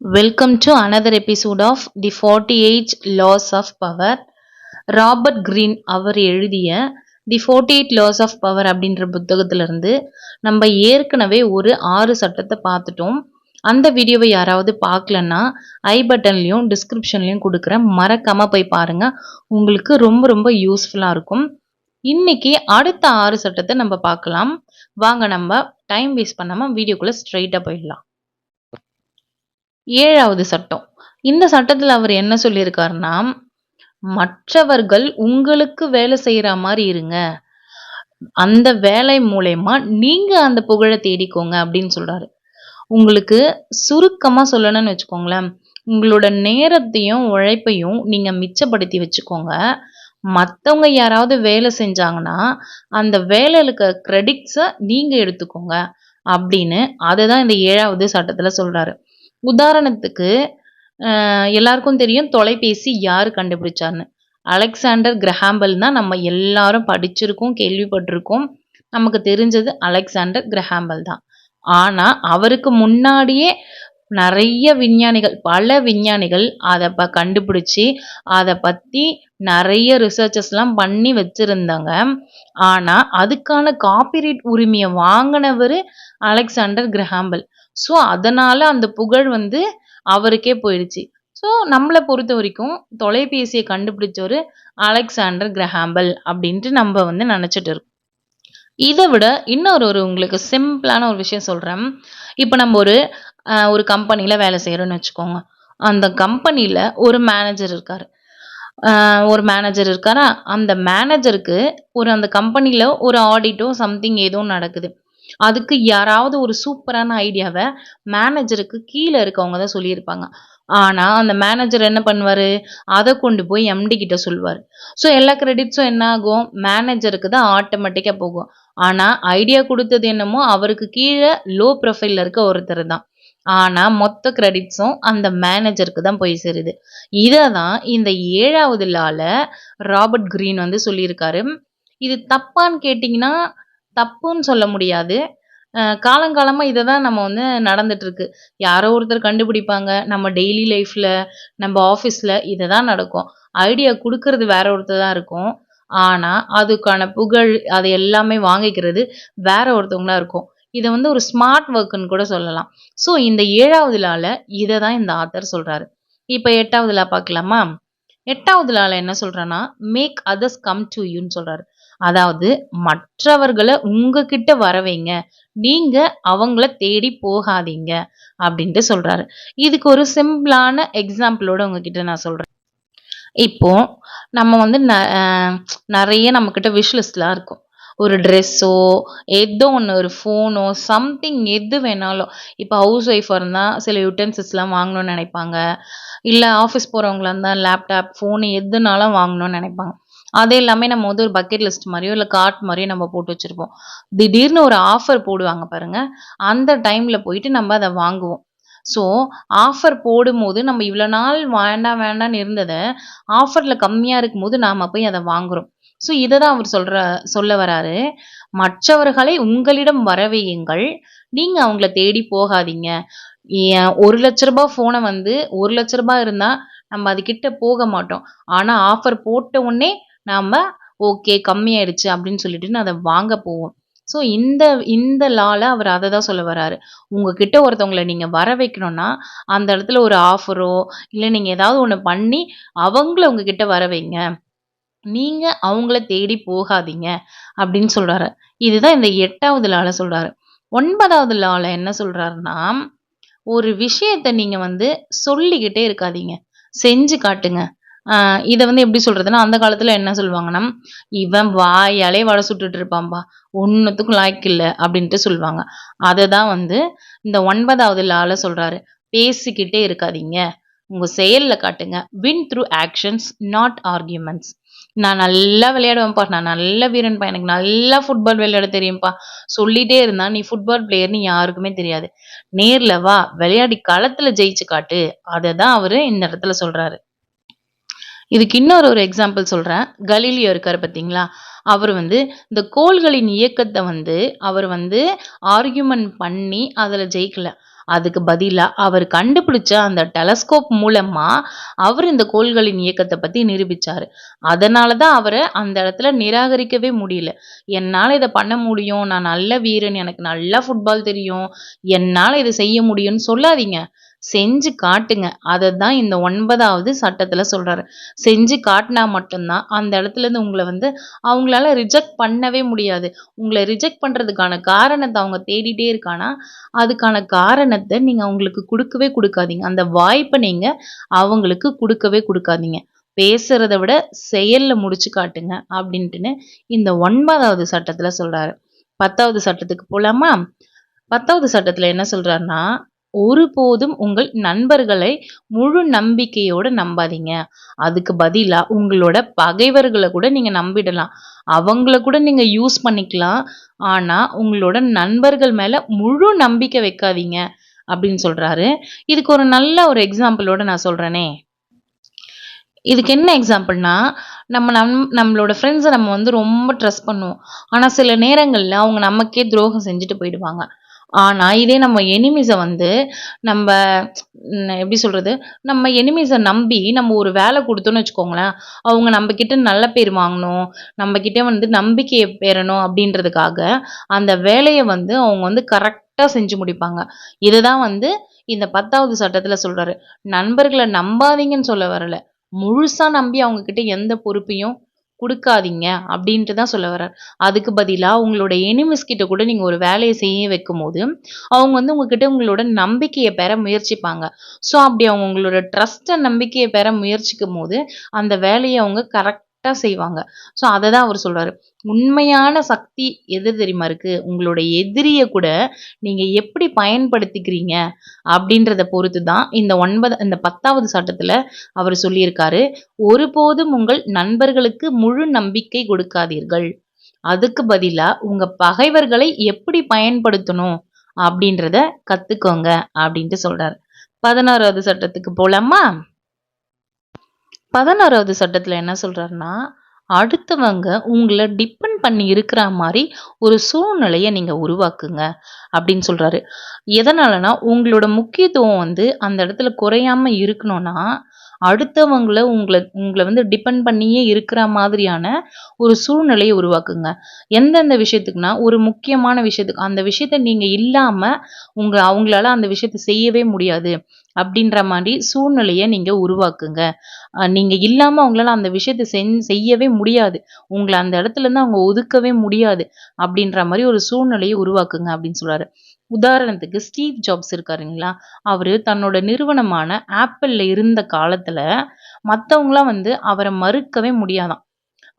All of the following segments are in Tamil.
Welcome to another episode of The 48 Laws of Power. Robert Greene அவர் எழுதிய தி 48 லாஸ் ஆஃப் பவர் அப்படின்ற புத்தகத்திலிருந்து நம்ம ஏற்கனவே ஒரு 6 சட்டத்தை பார்த்துட்டோம். அந்த வீடியோவை யாராவது பார்க்கலன்னா ஐ பட்டன்லையும் டிஸ்கிரிப்ஷன்லையும் கொடுக்குறேன், மறக்காம போய் பாருங்க. உங்களுக்கு ரொம்ப ரொம்ப யூஸ்ஃபுல்லாக இருக்கும். இன்னைக்கு அடுத்த 6 சட்டத்தை நம்ம பார்க்கலாம். வாங்க, நம்ம டைம் வேஸ்ட் பண்ணாமல் வீடியோக்குள்ளே ஸ்ட்ரைட்டாக போயிடலாம். 7வது சட்டம். இந்த சட்டத்துல அவர் என்ன சொல்லியிருக்காருன்னா, மற்றவர்கள் உங்களுக்கு வேலை செய்யற மாதிரி இருங்க. அந்த வேலை மூலயமா நீங்க அந்த புகழ தேடிக்கோங்க அப்படின்னு சொல்றாரு. உங்களுக்கு சுருக்கமா சொல்லணும்னு வச்சுக்கோங்களேன், உங்களோட நேரத்தையும் உழைப்பையும் நீங்க மிச்சப்படுத்தி வச்சுக்கோங்க. மத்தவங்க யாராவது வேலை செஞ்சாங்கன்னா, அந்த வேலையில இருக்க கிரெடிட்ஸ நீங்க எடுத்துக்கோங்க அப்படின்னு அதுதான் இந்த 7வது சட்டத்துல சொல்றாரு. உதாரணத்துக்கு எல்லாருக்கும் தெரியும் தொலைபேசி யாரு கண்டுபிடிச்சார்ன்னு. அலெக்சாண்டர் கிரஹாம்பெல் தான் நம்ம எல்லாரும் படிச்சிருக்கோம், கேள்விப்பட்டிருக்கோம். நமக்கு தெரிஞ்சது அலெக்சாண்டர் கிரஹாம்பெல் தான். ஆனா அவருக்கு முன்னாடியே நிறைய விஞ்ஞானிகள், பல விஞ்ஞானிகள் அதை கண்டுபிடிச்சு அதை பத்தி நிறைய ரிசர்ச்சஸ்லாம் பண்ணி வச்சிருந்தாங்க. ஆனா அதுக்கான காப்பிரைட் உரிமையை வாங்கினவர் அலெக்சாண்டர் கிரஹாம்பெல். ஸோ அதனால அந்த புகழ் அவருக்கே போயிடுச்சு. ஸோ நம்மளை பொறுத்த வரைக்கும் தொலைபேசியை கண்டுபிடிச்சவர் அலெக்சாண்டர் கிரஹாம்பெல் அப்படின்ட்டு நம்ம நினைச்சிட்டு இருக்கோம். இதை விட இன்னொரு உங்களுக்கு சிம்பிளான ஒரு விஷயம் சொல்றேன். இப்போ நம்ம ஒரு கம்பெனியில வேலை செய்யறோம்னு வச்சுக்கோங்க. அந்த கம்பெனியில ஒரு மேனேஜர் இருக்காரு. அந்த மேனேஜருக்கு அந்த கம்பெனியில ஒரு ஆடிட்டோ சம்திங் ஏதோ நடக்குது. அதுக்கு யாராவது ஒரு சூப்பரான ஐடியாவை மேனேஜருக்கு கீழே இருக்கவங்க தான் சொல்லியிருப்பாங்க. ஆனா அந்த மேனேஜர் என்ன பண்ணுவாரு, அதை கொண்டு போய் எம்டி கிட்ட சொல்லுவாரு. ஸோ எல்லா கிரெடிட்ஸும் என்ன ஆகும், மேனேஜருக்கு தான் ஆட்டோமேட்டிக்கா போகும். ஆனா ஐடியா கொடுத்தது என்னமோ அவருக்கு கீழே லோ ப்ரொஃபைல்ல இருக்க ஒருத்தர் தான். ஆனா மொத்த கிரெடிட்ஸும் அந்த மேனேஜருக்கு தான் போய் சேருது. இததான் இந்த 7வது லால ராபர்ட் கிரீன் சொல்லியிருக்காரு. இது தப்பான்னு கேட்டிங்கன்னா தப்புன்னு சொல்ல முடியாது. காலங்காலமா இதை தான் நம்ம நடந்துட்டு இருக்கு. யாரோ ஒருத்தர் கண்டுபிடிப்பாங்க. நம்ம டெய்லி லைஃப்ல, நம்ம ஆஃபீஸ்ல இதை தான் நடக்கும். ஐடியா கொடுக்கறது வேற ஒருத்தர் தான் இருக்கும். ஆனா அதுக்கான புகழ் அது எல்லாமே வாங்கிக்கிறது வேற ஒருத்தவங்களா இருக்கும். இதை ஒரு ஸ்மார்ட் ஒர்க்குன்னு கூட சொல்லலாம். ஸோ இந்த 7வது லால இதை தான் இந்த ஆத்தர் சொல்றாரு. இப்ப 8வது லா பார்க்கலாமா? 8வது லால என்ன சொல்றேன்னா, மேக் அதர்ஸ் கம் டு யூன்னு சொல்றாரு. அதாவது மற்றவர்களை உங்ககிட்ட வர வைங்க, நீங்க அவங்கள தேடி போகாதீங்க அப்படின்ட்டு சொல்றாரு. இதுக்கு ஒரு சிம்பிளான எக்ஸாம்பிளோட உங்ககிட்ட நான் சொல்றேன். இப்போ நம்ம நிறைய நம்ம கிட்ட விஷ் லிஸ்ட்லாம் இருக்கும். ஒரு ட்ரெஸ்ஸோ ஏதோ ஒன்று, ஒரு ஃபோனோ சம்திங் எது வேணாலும். இப்போ ஹவுஸ் ஒய்ஃபாக இருந்தால் சில யூட்டென்சில்ஸ்லாம் வாங்கணும்னு நினைப்பாங்க. இல்லை ஆஃபீஸ் போகிறவங்களா இருந்தால் லேப்டாப், ஃபோனு எதுனாலும் வாங்கணும்னு நினைப்பாங்க. அது எல்லாமே நம்ம ஒரு பக்கெட் லிஸ்ட் மாதிரியோ இல்லை கார்ட் மாதிரியோ நம்ம போட்டு வச்சுருப்போம். திடீர்னு ஒரு ஆஃபர் போடுவாங்க பாருங்க, அந்த டைமில் போயிட்டு நம்ம அதை வாங்குவோம். ஸோ ஆஃபர் போடும்போது நம்ம இவ்வளோ நாள் வேண்டாம் வேண்டான்னு இருந்ததை ஆஃபரில் கம்மியாக இருக்கும்போது நாம் போய் அதை வாங்குறோம். ஸோ இதை தான் அவர் சொல்ல வராரு. மற்றவர்களை உங்களிடம் வரவையுங்கள், நீங்க அவங்கள தேடி போகாதீங்க. 1,00,000 ஃபோனை 1,00,000 இருந்தா நம்ம அது கிட்ட போக மாட்டோம். ஆனா ஆஃபர் போட்ட உடனே நாம ஓகே கம்மியாயிடுச்சு அப்படின்னு சொல்லிட்டு அதை வாங்க போவோம். ஸோ இந்த லால அவர் அதை தான் சொல்ல வராரு. உங்ககிட்ட ஒருத்தவங்களை நீங்க வர வைக்கணும்னா அந்த இடத்துல ஒரு ஆஃபரோ இல்லை நீங்க ஏதாவது ஒன்று பண்ணி அவங்கள உங்ககிட்ட வர வைங்க, நீங்க அவங்கள தேடி போகாதீங்க அப்படின்னு சொல்றாரு. இதுதான் இந்த 8வது லால சொல்றாரு. 9வது லால என்ன சொல்றாருன்னா, ஒரு விஷயத்த நீங்க சொல்லிக்கிட்டே இருக்காதீங்க, செஞ்சு காட்டுங்க. இதை எப்படி சொல்றதுன்னா, அந்த காலத்துல என்ன சொல்லுவாங்கன்னா, இவன் வாயாலே வடை சுட்டுட்டு இருப்பான்பா, ஒன்னுத்துக்கும் லாய்க்கு இல்லை அப்படின்ட்டு சொல்லுவாங்க. அதை தான் இந்த 9வது லால சொல்றாரு. பேசிக்கிட்டே இருக்காதீங்க, உங்க செயல்ல காட்டுங்க. Win through actions not arguments. நான் நல்லா விளையாடுவேன்ப்பா, நான் நல்ல வீரன்ப்பா, எனக்கு நல்லா ஃபுட்பால் விளையாட தெரியும்ப்பா சொல்லிட்டே இருந்தா நீ ஃபுட்பால் பிளேயர்னு யாருக்குமே தெரியாது. நேர்ல வா, விளையாடி களத்துல ஜெயிச்சு காட்டு. அதை தான் அவரு இந்த இடத்துல சொல்றாரு. இதுக்கு இன்னொரு எக்ஸாம்பிள் சொல்றேன். கலீலியோ இருக்காரு பார்த்தீங்களா, அவர் இந்த கோள்களின் இயக்கத்தை அவர் ஆர்கியூமெண்ட் பண்ணி அதில் ஜெயிக்கல. அதுக்கு பதிலா அவர் கண்டுபிடிச்ச அந்த டெலஸ்கோப் மூலமா அவர் இந்த கோள்களின் இயக்கத்த பத்தி நிரூபிச்சாரு. அதனால தான் அவர அந்த இடத்துல நிராகரிக்கவே முடியல. என்னால இத பண்ண முடியும். நான் நல்ல வீரன். எனக்கு நல்லா ஃபுட்பால் தெரியும். என்னால இத செய்ய முடியும்னு சொல்லாதீங்க. செஞ்சு காட்டுங்க. அததான் இந்த 9வது சட்டத்துல சொல்றாரு. செஞ்சு காட்டுனா மட்டும் தான் அந்த இடத்துலருந்து உங்கள வந்து அவங்களால ரிஜெக்ட் பண்ணவே முடியாது. உங்கள ரிஜெக்ட் பண்றதுக்கான காரணத்த அவங்க தேடிட்டே இருக்கானா, அதுக்கான காரணத்த நீங்க அவங்களுக்கு குடுக்கவே குடுக்காதீங்க. அந்த வாய்ப்ப நீங்க அவங்களுக்கு குடுக்கவே குடுக்காதீங்க. பேசுறத விட செயல்ல முடிச்சு காட்டுங்க அப்டின்ட்டுன்னு இந்த 9வது சட்டத்துல சொல்றாரு. 10வது சட்டத்துக்கு போலாமா? 10வது சட்டத்துல என்ன சொல்றாருன்னா, ஒருபோதும் உங்கள் நண்பர்களை முழு நம்பிக்கையோட நம்பாதீங்க. அதுக்கு பதிலா உங்களோட பகைவர்கள கூட நீங்க நம்பிடலாம். அவங்கள கூட நீங்க யூஸ் பண்ணிக்கலாம். ஆனா, உங்களோட நண்பர்கள் மேல முழு நம்பிக்கை வைக்காதீங்க அப்படின்னு சொல்றாரு. இதுக்கு ஒரு நல்ல ஒரு எக்ஸாம்பிளோட நான் சொல்றேனே. இதுக்கு என்ன எக்ஸாம்பிள்னா, நம்மளோட ஃப்ரெண்ட்ஸ நம்ம வந்து ரொம்ப ட்ரஸ்ட் பண்ணுவோம். ஆனா, சில நேரங்கள்ல அவங்க நமக்கே துரோகம் செஞ்சுட்டு போயிடுவாங்க. ஆனா, இதே நம்ம எனிமீஸ வந்து நம்ப எப்படி சொல்றது? நம்ம எனிமீஸ நம்பி நம்ம ஒரு வேல குடுத்தோம்னு வச்சுக்கோங்களேன், அவங்க நம்ம கிட்ட நல்ல பேர் வாங்கணும், நம்ம கிட்ட வந்து நம்பிக்கைய பெறணும் அப்படின்றதுக்காக, அந்த வேலைய வந்து அவங்க வந்து கரெக்ட்டா செஞ்சு முடிப்பாங்க. இதுதான் வந்து இந்த 10வது சட்டத்துல சொல்றாரு. நண்பர்கள நம்பாதீங்கன்னு சொல்ல வரல. முழுசா நம்பி அவங்க கிட்ட எந்த பொறுப்பையும் குடுக்காதீங்க அப்டின்ட்டு தான் சொல்ல வரார். அதுக்கு பதிலா உங்களோட எனிமீஸ் கிட்ட கூட நீங்க ஒரு வேலைய செய்ய வைக்கும்போது, அவங்க வந்து உங்ககிட்ட உங்களோட நம்பிக்கைய பெற முயற்சிப்பாங்க. ஸோ அப்டி அவங்க உங்களோட ட்ரஸ்ட்ட நம்பிக்கைய பெற முயற்சிக்கும்போது, அந்த வேலைய அவங்க கரெக்ட்டா செய்வாங்க. ஸோ அததான் அவரு சொல்றாரு. உண்மையான சக்தி எது தெரியுமா இருக்கு? உங்களோட எதிரிய கூட நீங்க எப்படி பயன்படுத்திக்கிறீங்க அப்டின்றத பொறுத்து தான் இந்த 10வது சட்டத்துல அவரு சொல்லியிருக்காரு. ஒருபோதும் உங்கள் நண்பர்களுக்கு முழு நம்பிக்கை கொடுக்காதீர்கள். அதுக்கு பதிலா உங்க பகைவர்களை எப்படி பயன்படுத்தணும் அப்படின்றத கத்துக்கோங்க அப்படின்ட்டு சொல்றாரு. 16வது சட்டத்துக்கு போலாமா? 16வது சட்டத்துல என்ன சொல்றாருன்னா, அடுத்தவங்க உங்கள டிபெண்ட் பண்ணி இருக்கிற மாரி ஒரு சூழ்நிலைய நீங்க உருவாக்குங்க அப்படின்னு சொல்றாரு. எதனாலனா, உங்களோட முக்கியத்துவம் வந்து அந்த இடத்துல குறையாம இருக்கணும்னா, அடுத்தவங்கள உங்கள உங்கள வந்து டிபெண்ட் பண்ணியே இருக்கிற மாதிரியான ஒரு சூழ்நிலைய உருவாக்குங்க. எந்தெந்த விஷயத்துக்குன்னா, ஒரு முக்கியமான விஷயத்துக்கு அந்த விஷயத்த நீங்க இல்லாம அவங்களால அந்த விஷயத்த செய்யவே முடியாது. அப்படின்ற மாரி சூழ்நிலைய நீங்க உருவாக்குங்க. நீங்க இல்லாம அவங்களால அந்த விஷயத்த செய்யவே முடியாது. உங்கள அந்த இடத்துலருந்து அவங்க ஒதுக்கவே முடியாது. அப்படின்ற மாரி ஒரு சூழ்நிலைய உருவாக்குங்க அப்படின்னு சொல்றாரு. உதாரணத்துக்கு ஸ்டீவ் ஜாப்ஸ் இருக்காருங்களா, அவரு தன்னோட நிறுவனமான ஆப்பிள்ல இருந்த காலத்துல மத்தவங்கலாம் வந்து அவர மறுக்கவே முடியாதாம்.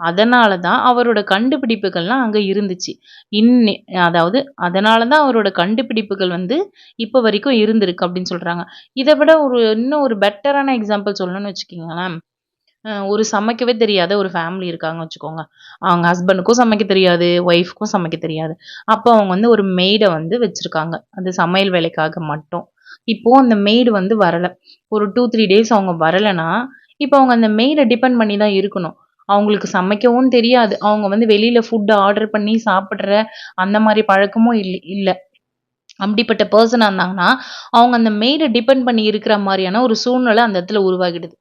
அதனால தான் அவரோட கண்டுபிடிப்புகள்லாம் அங்க இருந்துச்சு. இன்னி அதாவது அதனால தான் அவரோட கண்டுபிடிப்புகள் வந்து இப்ப வரைக்கும் இருந்திருக்கு அப்படின்னு சொல்றாங்க. இத விட இன்னும் ஒரு பெட்டரான எக்ஸாம்பிள் சொல்லணும்னு வச்சுக்கங்களேன். ஒரு சமைக்கவே தெரியாத ஒரு ஃபேமிலி இருக்காங்கன்னு வச்சுக்கோங்க. அவங்க ஹஸ்பண்டுக்கும் சமைக்க தெரியாது, ஒய்ஃப்க்கும் சமைக்க தெரியாது. அப்போ அவங்க வந்து ஒரு மெய்ட வந்து வச்சிருக்காங்க. அது சமையல் வேலைக்காக மட்டும். இப்போ அந்த மெய்டு வந்து வரல. ஒரு 2, 3 டேஸ் அவங்க வரலன்னா, இப்போ அவங்க அந்த மெய்ட டிபெண்ட் பண்ணி தான் இருக்கணும். அவங்களுக்கு சமைக்கவும் தெரியாது. அவங்க வந்து வெளியில ஃபுட் ஆர்டர் பண்ணி சாப்பிடுற அந்த மாரி பழக்கமும் இல்ல. அப்படிப்பட்ட பெர்சனா இருந்தாங்கன்னா, அவங்க அந்த மெய்ட டிபெண்ட் பண்ணி இருக்கிற மாரியான ஒரு சூழ்நிலை அந்த இடத்துல உருவாகிடுது.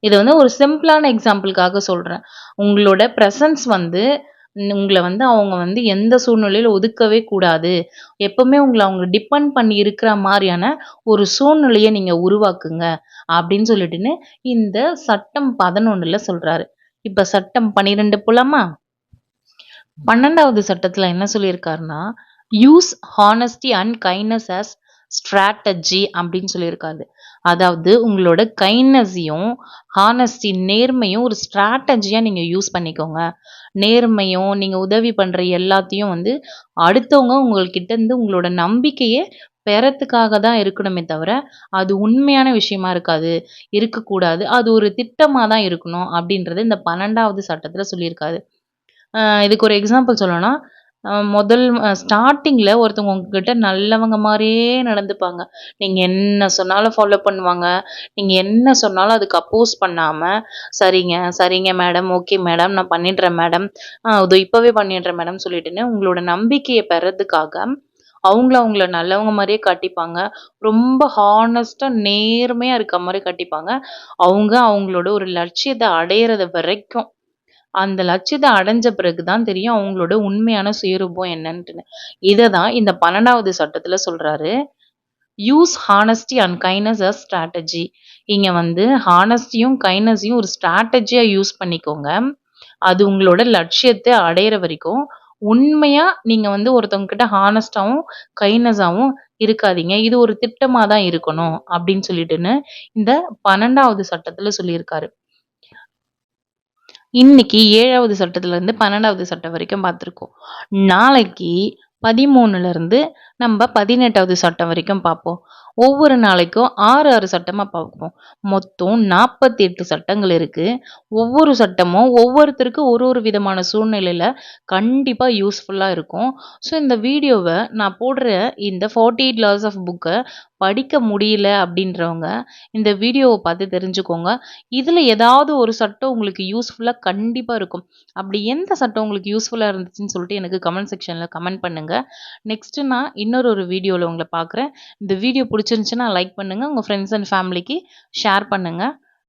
இத வந்து ஒரு சிம்பிளான எக்ஸாம்பிள்க்காக சொல்றேன். உங்களோட பிரசன்ஸ் வந்து உங்கள வந்து அவங்க வந்து எந்த சூழ்நிலையில ஒதுக்கவே கூடாது. எப்பவுமே உங்கள அவங்க டிபெண்ட் பண்ணி இருக்கிற மாரியான ஒரு சூழ்நிலைய நீங்க உருவாக்குங்க. அப்படின்னு சொல்லிட்டுன்னு இந்த சட்டம் 11ல சொல்றாரு. இப்ப சட்டம் 12 போலாமா? 12வது சட்டத்துல என்ன சொல்லியிருக்காருன்னா, use honesty and kindness as strategy அப்படின்னு சொல்லியிருக்காரு. அதாவது உங்களோட கைண்ட்னஸையும், ஹானஸ்டி நேர்மையும் ஒரு ஸ்ட்ராட்டஜியா நீங்க யூஸ் பண்ணிக்கோங்க. நேர்மையும், நீங்க உதவி பண்ற எல்லாத்தையும் வந்து அடுத்தவங்க உங்கள்கிட்ட இருந்து உங்களோட நம்பிக்கைய பெறத்துக்காக தான் இருக்கணுமே தவிர, அது உண்மையான விஷயமா இருக்கக்கூடாது. அது ஒரு திட்டமா தான் இருக்கணும் அப்படின்றது இந்த 12வது சட்டத்துல சொல்லியிருக்காரு. இதுக்கு ஒரு எக்ஸாம்பிள் சொல்லணும்னா, முதல் ஸ்டார்ட்டிங்ல ஒருத்தவங்க உங்ககிட்ட நல்லவங்க மாரியே நடந்துப்பாங்க. நீங்க என்ன சொன்னாலும் ஃபாலோ பண்ணுவாங்க. நீங்க என்ன சொன்னாலும் அதுக்கு அப்போஸ் பண்ணாம, "சரிங்க, சரிங்க மேடம். Okay madam. நான் பண்ணிடுறேன் மேடம். இதோ இப்பவே பண்ணிடுறேன் மேடம்" சொல்லிட்டுன்னு உங்களோட நம்பிக்கைய பெறதுக்காக, அவங்கள நல்லவங்க மாரியே காட்டிப்பாங்க. ரொம்ப ஹானஸ்ட்டா நேர்மையா இருக்க மாரி காட்டிப்பாங்க. அவங்களோட ஒரு லட்சியத்த அடையறது வரைக்கும். அந்த லட்சியத்த அடைஞ்ச பிறகு தான் தெரியும் அவங்களோட உண்மையான சுயரூபம் என்னன்ட்டுன்னு. இத தான் இந்த 12வது சட்டத்துல சொல்றாரு. Use honesty and kindness as strategy. இங்க வந்து ஹானஸ்டியும், கைண்ட்னஸையும் ஒரு ஸ்ட்ராட்டஜியா யூஸ் பண்ணிக்கோங்க. அது உங்களோட லட்சியத்த அடையிற வரைக்கும், உண்மையா நீங்க வந்து ஒருத்தவங்க கிட்ட ஹானஸ்ட்டாவும், கைண்ட்னஸாவும் இருக்காதீங்க. இது ஒரு திட்டமா தான் இருக்கணும் அப்படின்னு சொல்லிட்டுன்னு, இந்த 12வது சட்டத்துல சொல்லியிருக்காரு. இன்னைக்கு 7வது சட்டத்துலருந்து 12வது சட்டம் வரைக்கும் பார்த்துருக்கோம். நாளைக்கு 13லருந்து நம்ம 18வது சட்டம் வரைக்கும் பார்ப்போம். ஒவ்வொரு நாளைக்கும் 6, 6 சட்டமா பார்ப்போம். மொத்தம் 48 சட்டங்கள் இருக்கு. ஒவ்வொரு சட்டமும் ஒவ்வொருத்தருக்கு ஒரு ஒரு விதமான சூழ்நிலையில கண்டிப்பா யூஸ்ஃபுல்லா இருக்கும். ஸோ இந்த வீடியோவ நான் போடுற இந்த 48 லாஸ் ஆஃப் புக்க படிக்க முடியல அப்படின்றவங்க, இந்த வீடியோவ பார்த்து தெரிஞ்சுக்கோங்க. இதுல ஏதாவது ஒரு சட்டம் உங்களுக்கு யூஸ்ஃபுல்லா கண்டிப்பா இருக்கும். அப்படி எந்த சட்டம் உங்களுக்கு யூஸ்ஃபுல்லா இருந்துச்சுன்னு சொல்லிட்டு எனக்கு கமெண்ட் செக்ஷன்ல கமெண்ட் பண்ணுங்க. நெக்ஸ்ட்டு நான் இன்னொரு வீடியோல உங்கள பார்க்குறேன். இந்த வீடியோ புடிச்சிருந்துச்சுன்னா லைக் பண்ணுங்க. உங்க ஃப்ரெண்ட்ஸ் அண்ட் ஃபேமிலிக்கு ஷேர் பண்ணுங்க.